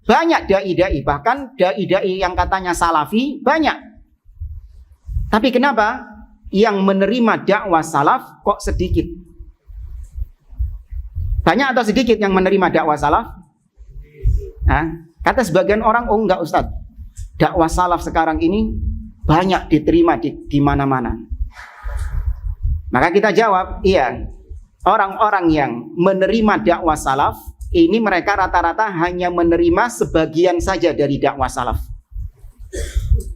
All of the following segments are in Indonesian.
Banyak dai-dai, bahkan dai-dai yang katanya salafi banyak. Tapi kenapa yang menerima dakwah salaf kok sedikit? Banyak atau sedikit yang menerima dakwah salaf? Kata sebagian orang, oh enggak Ustadz, dakwah salaf sekarang ini banyak diterima di mana-mana. Maka kita jawab, iya, orang-orang yang menerima dakwah salaf ini mereka rata-rata hanya menerima sebagian saja dari dakwah salaf.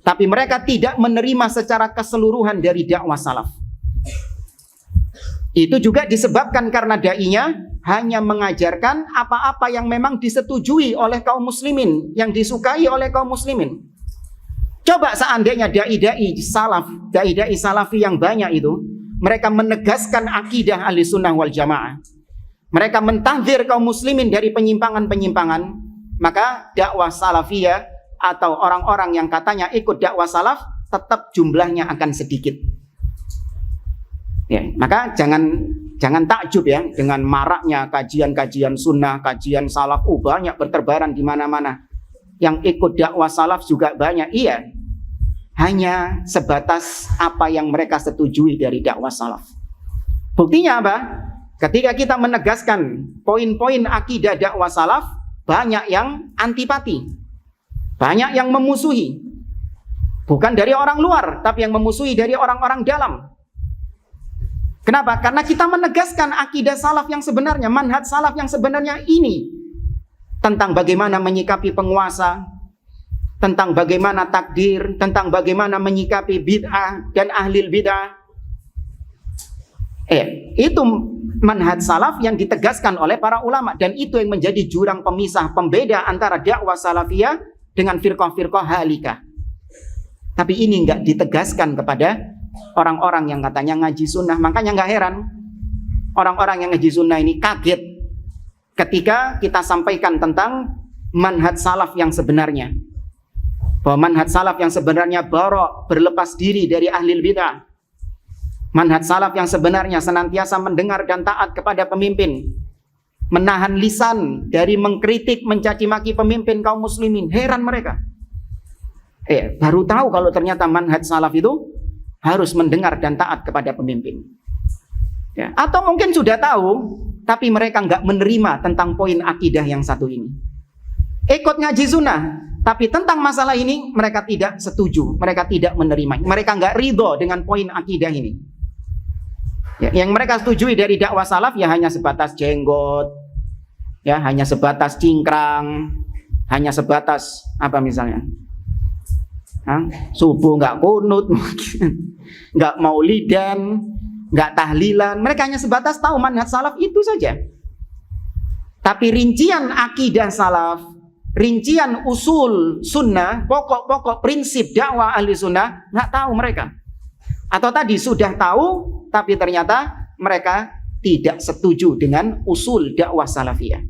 Tapi mereka tidak menerima secara keseluruhan dari dakwah salaf. Itu juga disebabkan karena dai-nya hanya mengajarkan apa-apa yang memang disetujui oleh kaum muslimin, yang disukai oleh kaum muslimin. Coba seandainya dai-dai salaf, dai-dai salafi yang banyak itu, mereka menegaskan akidah ahli sunnah wal jamaah, mereka mentahdzir kaum muslimin dari penyimpangan-penyimpangan, maka dakwah salafiyah atau orang-orang yang katanya ikut dakwah salaf tetap jumlahnya akan sedikit. Ya, maka jangan takjub ya dengan maraknya kajian-kajian sunnah, kajian salaf, banyak berterbaran di mana-mana. Yang ikut dakwah salaf juga banyak, iya. Hanya sebatas apa yang mereka setujui dari dakwah salaf. Buktinya apa? Ketika kita menegaskan poin-poin akidah dakwah salaf, banyak yang antipati, banyak yang memusuhi. Bukan dari orang luar, tapi yang memusuhi dari orang-orang dalam. Kenapa? Karena kita menegaskan akidah salaf yang sebenarnya, manhaj salaf yang sebenarnya ini. Tentang bagaimana menyikapi penguasa, tentang bagaimana takdir, tentang bagaimana menyikapi bid'ah dan ahlil bid'ah. Itu manhaj salaf yang ditegaskan oleh para ulama, dan itu yang menjadi jurang pemisah, pembeda antara dakwah salafiyah dengan firqah-firqah halikah. Tapi ini enggak ditegaskan kepada orang-orang yang katanya ngaji sunnah. Makanya enggak heran orang-orang yang ngaji sunnah ini kaget ketika kita sampaikan tentang manhaj salaf yang sebenarnya, bahwa manhaj salaf yang sebenarnya bara', berlepas diri dari ahlil bid'ah. Manhaj salaf yang sebenarnya senantiasa mendengar dan taat kepada pemimpin, menahan lisan dari mengkritik, mencaci maki pemimpin kaum muslimin. Heran mereka. Baru tahu kalau ternyata manhaj salaf itu harus mendengar dan taat kepada pemimpin. Ya. Atau mungkin sudah tahu, tapi mereka nggak menerima tentang poin akidah yang satu ini. Ikut ngaji sunnah, tapi tentang masalah ini mereka tidak setuju, mereka tidak menerima, mereka nggak ridho dengan poin akidah ini. Ya, yang mereka setujui dari dakwah salaf ya hanya sebatas jenggot, ya hanya sebatas cingkrang, hanya sebatas apa misalnya, subuh nggak kunut, nggak maulidan, nggak tahlilan. Mereka hanya sebatas tahu manhaj salaf itu saja. Tapi rincian akidah salaf, rincian usul sunnah, pokok-pokok prinsip dakwah ahli sunnah nggak tahu mereka. Atau tadi sudah tahu, tapi ternyata mereka tidak setuju dengan usul dakwah salafiyah.